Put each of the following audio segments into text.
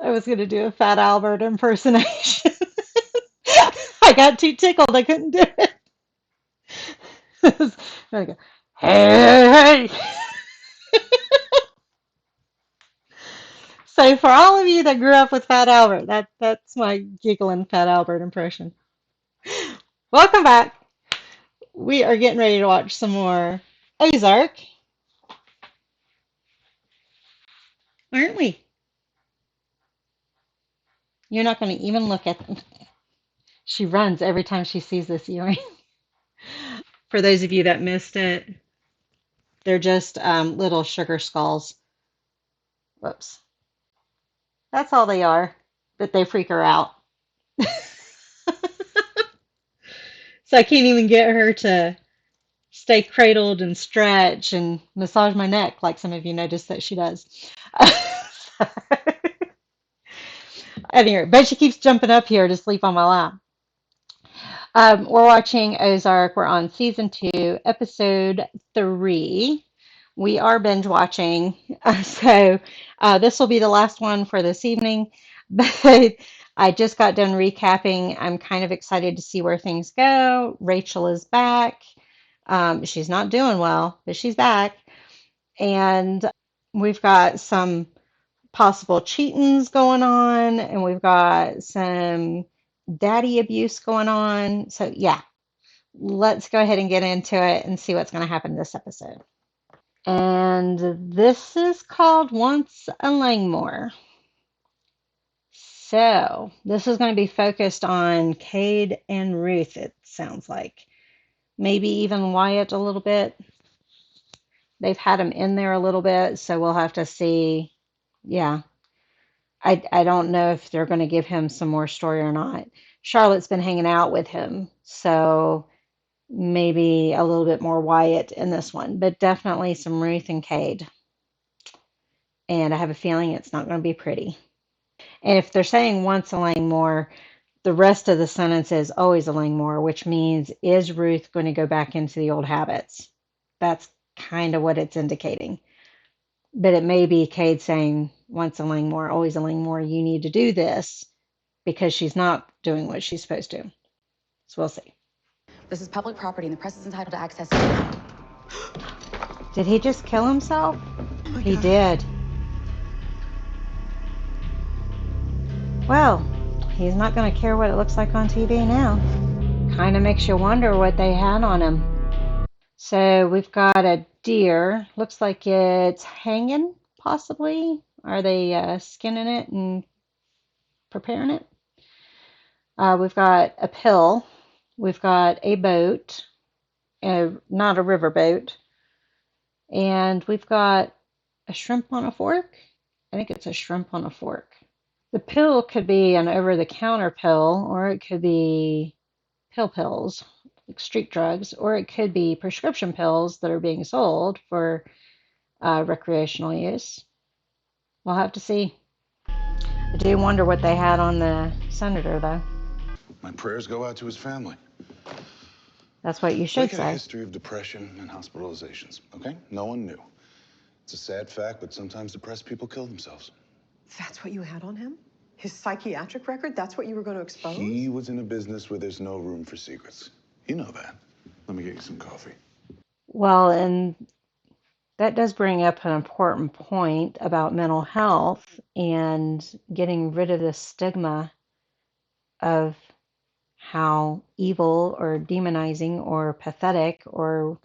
I was going to do a Fat Albert impersonation. I got too tickled. I couldn't do it. I go, hey, hey, hey. So for all of you that grew up with Fat Albert, that's my giggling Fat Albert impression. Welcome back. We are getting ready to watch some more Ozark, aren't we? You're not going to even look at them. She runs every time she sees this earring. For those of you that missed it, they're just little sugar skulls. Whoops. That's all they are, but they freak her out. So I can't even get her to stay cradled and stretch and massage my neck like some of you noticed that she does. Anyway, but she keeps jumping up here to sleep on my lap. We're watching Ozark. We're on season 2, episode 3. We are binge watching, so this will be the last one for this evening. But I just got done recapping. I'm kind of excited to see where things go. Rachel is back. She's not doing well, but she's back. And we've got some possible cheatings going on, and we've got some daddy abuse going on. So, yeah, let's go ahead and get into it and see what's going to happen this episode. And this is called Once a Langmore. So, this is going to be focused on Cade and Ruth, it sounds like. Maybe even Wyatt a little bit. They've had him in there a little bit, so we'll have to see. Yeah, I don't know if they're going to give him some more story or not. Charlotte's been hanging out with him, so maybe a little bit more Wyatt in this one, but definitely some Ruth and Cade. And I have a feeling it's not going to be pretty. And if they're saying once a Langmore, the rest of the sentence is always a Langmore, which means is Ruth going to go back into the old habits? That's kind of what it's indicating. But it may be Cade saying once a Langmore, always a Langmore, you need to do this because she's not doing what she's supposed to. So we'll see. This is public property and the press is entitled to access it. Did he just kill himself? Oh He God. did. Well, he's not going to care what it looks like on TV now. Kind of makes you wonder what they had on him. So we've got a deer. Looks like it's hanging, possibly. Are they skinning it and preparing it? We've got a pill. We've got a boat, not a river boat. And we've got a shrimp on a fork. I think it's a shrimp on a fork. The pill could be an over-the-counter pill, or it could be pills, like street drugs, or it could be prescription pills that are being sold for recreational use. We'll have to see. I do wonder what they had on the senator, though. My prayers go out to his family. That's what you should Blake had a say. history of depression and hospitalizations, okay? No one knew. It's a sad fact, but sometimes depressed people kill themselves. That's what you had on him? His psychiatric record? That's what you were going to expose? He was in a business where there's no room for secrets. You know that. Let me get you some coffee. Well, and that does bring up an important point about mental health and getting rid of the stigma of how evil or demonizing or pathetic or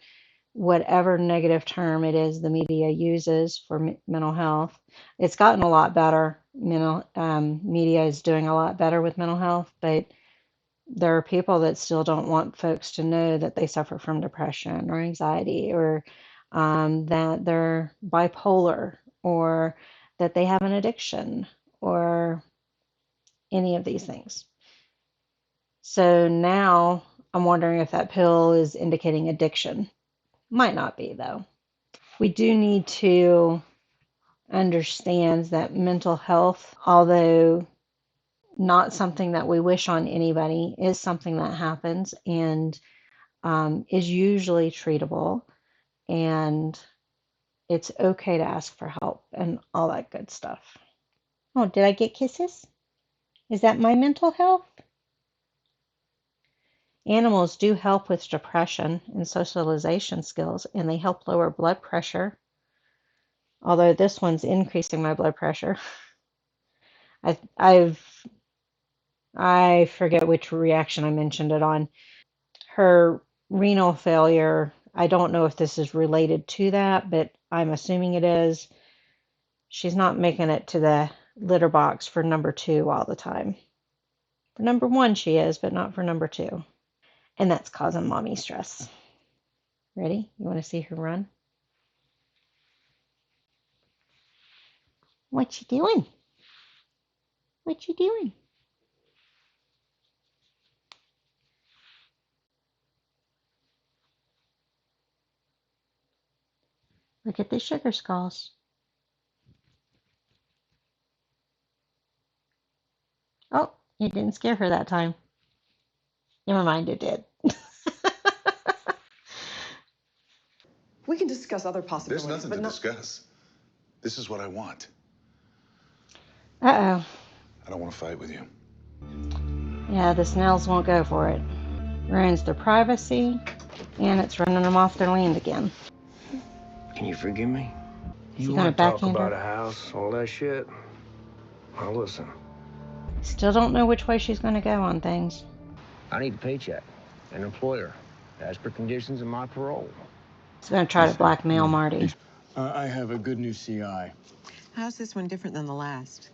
whatever negative term it is the media uses for mental health. It's gotten a lot better. Media is doing a lot better with mental health, but there are people that still don't want folks to know that they suffer from depression or anxiety or that they're bipolar or that they have an addiction or any of these things. So now I'm wondering if that pill is indicating addiction. Might not be, though. We do need to understand that mental health, although not something that we wish on anybody, is something that happens and is usually treatable. And it's okay to ask for help and all that good stuff. Oh, did I get kisses? Is that my mental health? Animals do help with depression and socialization skills, and they help lower blood pressure. Although this one's increasing my blood pressure. I I've I forget which reaction I mentioned it on. Her renal failure, I don't know if this is related to that, but I'm assuming it is. She's not making it to the litter box for number 2 all the time. For number 1 she is, but not for number 2. And that's causing mommy stress. Ready? You want to see her run? What you doing? What you doing? Look at the sugar skulls. Oh, it didn't scare her that time. Never mind, it did. We can discuss other There's possibilities, nothing but to not. discuss. This is what I want. Uh-oh. I don't want to fight with you. Yeah, the Snells won't go for it. Ruins their privacy, and it's running them off their land again. Can you forgive me? Is You he gonna want to talk backhand about her? a house, all that shit? I'll listen. Still don't know which way she's gonna go on things. I need a paycheck, an employer, as per conditions of my parole. He's gonna try to blackmail Marty. I have a good new CI. How's this one different than the last?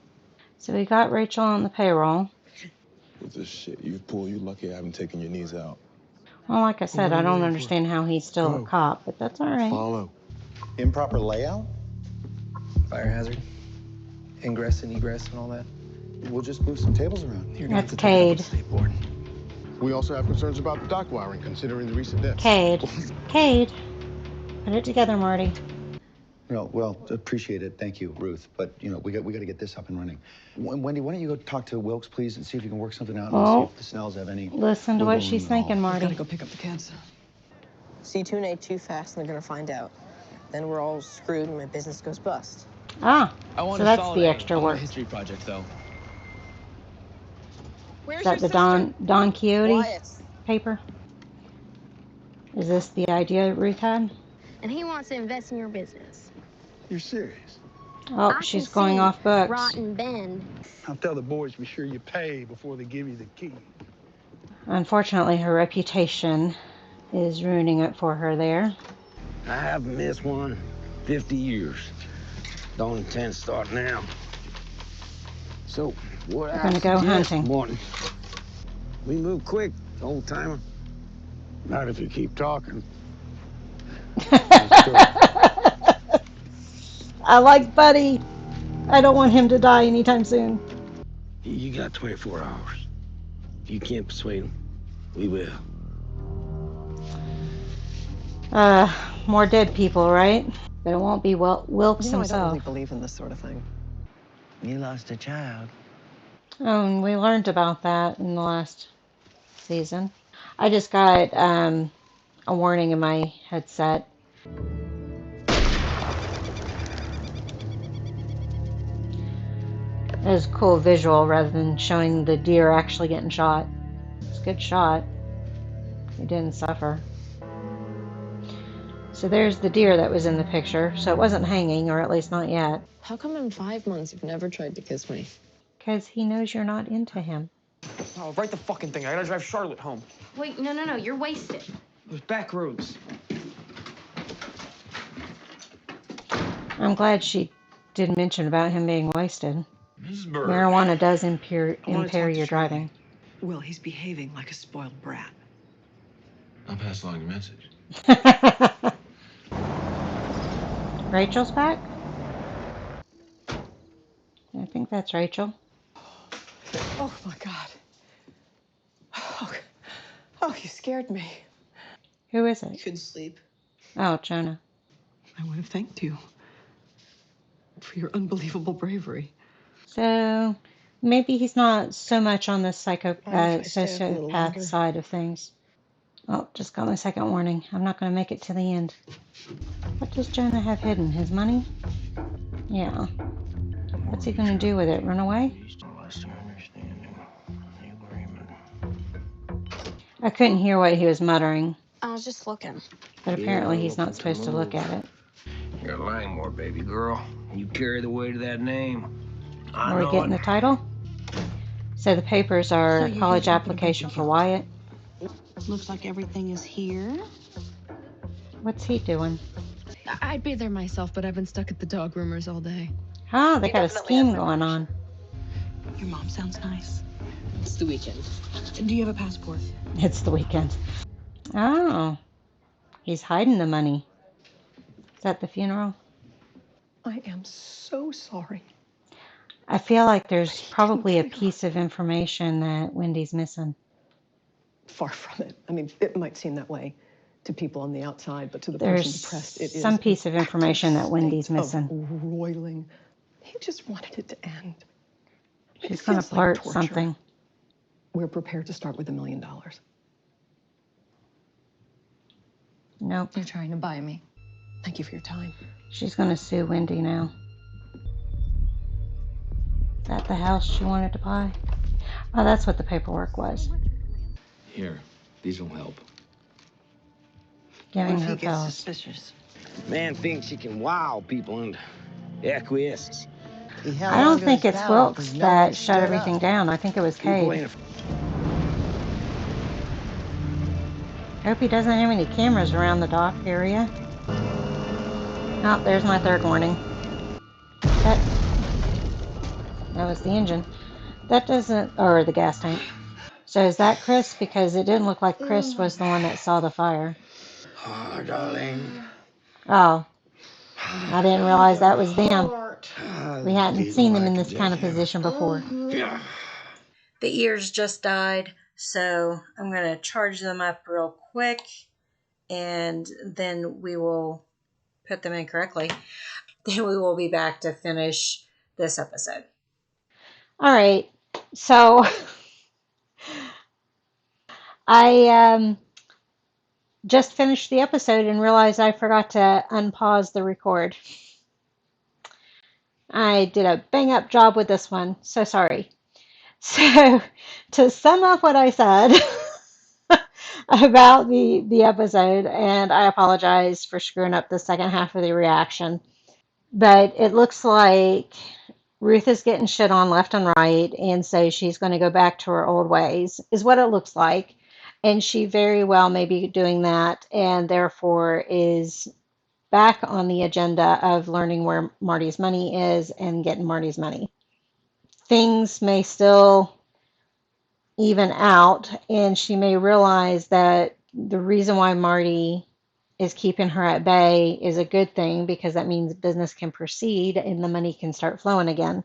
So we got Rachel on the payroll. With this shit you pull, you lucky I haven't taken your knees out. Well, like I said, What are I you don't waiting for? understand how he's still a Go. cop, but that's all right. Follow. Improper layout? Fire hazard, ingress and egress and all that. We'll just move some tables around. You're gonna That's have to take it up with Cade. the state board. We also have concerns about the dock wiring, considering the recent deaths. Cade. Cade. Put it together, Marty. Well, appreciate it. Thank you, Ruth. But, we got to get this up and running. Wendy, why don't you go talk to Wilkes, please, and see if you can work something out and see Oh, if the Snells have any listen to wiggle what she's room at all. thinking, Gotta Marty. go pick up the kids. C2 ain't too fast and they're gonna find out. Then we're all screwed and my business goes bust. Ah, I want so a that's solid the A extra on my work. history project, though. Where's Is that your the sister? Don Quixote Wyatt. paper? Is this the idea Ruth had? And he wants to invest in your business. You're serious? Oh, I she's can going see off books. Rotten Bend. I'll tell the boys to be sure you pay before they give you the key. Unfortunately, her reputation is ruining it for her there. I haven't missed one in 50 years. Don't intend to start now. So, what We're I gonna go suggest, hunting. Morton, we move quick, old timer. Not if you keep talking. I like Buddy. I don't want him to die anytime soon. You got 24 hours. If you can't persuade him, we will. More dead people, right? But it won't be Wilkes I don't himself. really believe in this sort of thing. You lost a child. Oh, and we learned about that in the last season. I just got a warning in my headset. It was a cool visual rather than showing the deer actually getting shot. It's a good shot. It didn't suffer. So there's the deer that was in the picture. So it wasn't hanging, or at least not yet. How come in 5 months you've never tried to kiss me? Because he knows you're not into him. Oh, write the fucking thing. I gotta drive Charlotte home. Wait, no, you're wasted. There's back roads. I'm glad she did mention about him being wasted. Mrs. Bird. Marijuana does impair I wanna talk to your Charlie. driving. Will, he's behaving like a spoiled brat. I'll pass along your message. Rachel's back? I think that's Rachel. Oh, my God. Oh, you scared me. Who is it? Couldn't sleep. Oh, Jonah. I would have thanked you for your unbelievable bravery. So maybe he's not so much on the Mind if I stay up a little sociopath longer? side of things. Oh, just got my second warning. I'm not going to make it to the end. What does Jonah have hidden? His money? Yeah. What's he going to do with it? Run away? I couldn't hear what he was muttering, I was just looking. but apparently he's not supposed to look at it. You're a Langmore, baby girl. You carry the weight of that name. I Are we know getting it. the title? So the papers are college application for Wyatt. Looks like everything is here. What's he doing? I'd be there myself, but I've been stuck at the dog groomers all day. Oh, they got a scheme going on. Your mom sounds nice. It's the weekend. Do you have a passport? It's the weekend. Oh, he's hiding the money. Is that the funeral? I am so sorry. I feel like there's He didn't probably a care. piece of information that Wendy's missing. Far from it. I mean, it might seem that way to people on the outside, but to the person There's depressed, it is some piece of an active information that Wendy's state of missing. roiling. He just wanted it to end. She's It going to feels like blurt torture. something. We're prepared to start with $1 million. Nope. You're trying to buy me. Thank you for your time. She's going to sue Wendy now. Is that the house she wanted to buy? Oh, that's what the paperwork was. Here, these will help. Giving her pills. suspicious? Man thinks he can wow people into acquiescence. I don't think it's Wilkes that shut everything down. I think it was People Cade. ain't Hope he doesn't have any cameras around the dock area. Oh, there's my third warning. That was the engine. That doesn't, or the gas tank. So is that Chris? Because it didn't look like Chris was the one that saw the fire. Oh, darling. Oh, I didn't realize that was them. We hadn't seen them in this kind of position before. Yeah. The ears just died, so I'm going to charge them up real quick, and then we will put them in correctly. Then we will be back to finish this episode. All right, so I just finished the episode and realized I forgot to unpause the record. I did a bang-up job with this one, so sorry. So, to sum up what I said about the episode, and I apologize for screwing up the second half of the reaction, but it looks like Ruth is getting shit on left and right, and so she's going to go back to her old ways, is what it looks like. And she very well may be doing that, and therefore is back on the agenda of learning where Marty's money is and getting Marty's money. Things may still even out, and she may realize that the reason why Marty is keeping her at bay is a good thing, because that means business can proceed and the money can start flowing again.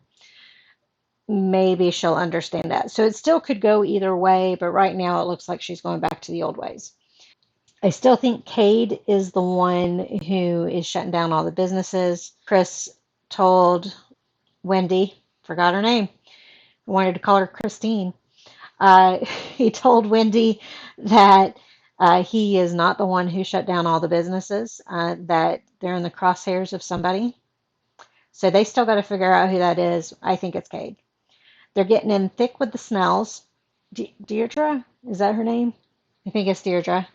Maybe she'll understand that. So it still could go either way, but right now it looks like she's going back to the old ways. I still think Cade is the one who is shutting down all the businesses. Chris told Wendy, forgot her name, I wanted to call her Christine. He told Wendy that he is not the one who shut down all the businesses, that they're in the crosshairs of somebody. So they still got to figure out who that is. I think it's Cade. They're getting in thick with the Snells. Deirdre? Is that her name? I think it's Deirdre.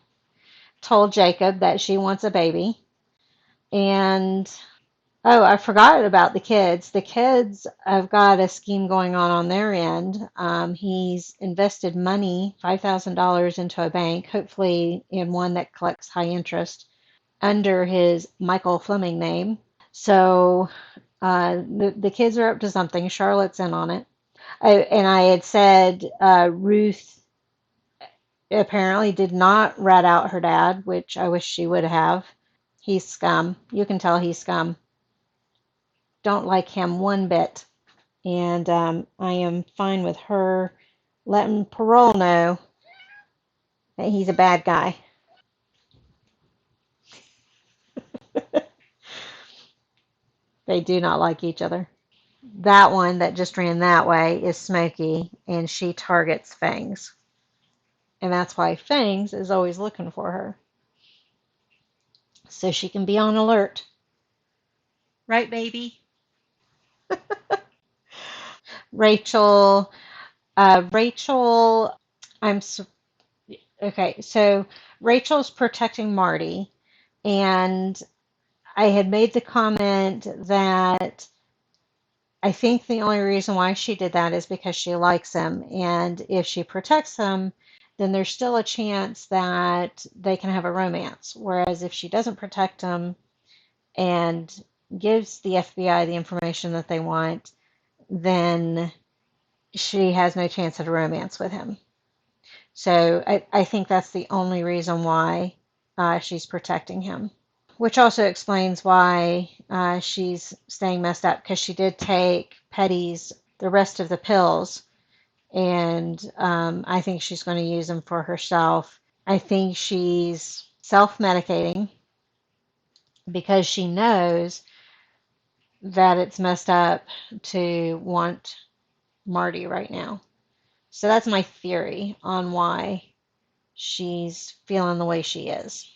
Told Jacob that she wants a baby. And, oh, I forgot about the kids. The kids have got a scheme going on their end. He's invested money, $5,000 into a bank, hopefully in one that collects high interest, under his Michael Fleming name. So the kids are up to something. Charlotte's in on it. And I had said Ruth apparently did not rat out her dad, which I wish she would have. He's scum. You can tell he's scum. Don't like him one bit. And I am fine with her letting Parole know that he's a bad guy. They do not like each other. That one that just ran that way is Smokey, and she targets Fangs. And that's why Fangs is always looking for her. So she can be on alert. Right, baby? Rachel, Rachel, I'm okay. So Rachel's protecting Marty, and I had made the comment that I think the only reason why she did that is because she likes him. And if she protects him, then there's still a chance that they can have a romance. Whereas if she doesn't protect him and gives the FBI the information that they want, then she has no chance at a romance with him. So I think that's the only reason why she's protecting him. Which also explains why she's staying messed up because she did take Petty's the rest of the pills, and I think she's going to use them for herself. I think she's self-medicating because she knows that it's messed up to want Marty right now. So that's my theory on why she's feeling the way she is.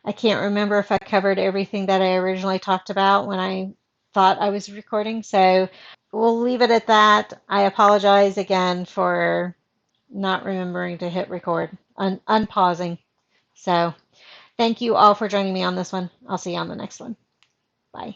I can't remember if I covered everything that I originally talked about when I thought I was recording, so we'll leave it at that. I apologize again for not remembering to hit record, unpausing. So thank you all for joining me on this one. I'll see you on the next one. Bye.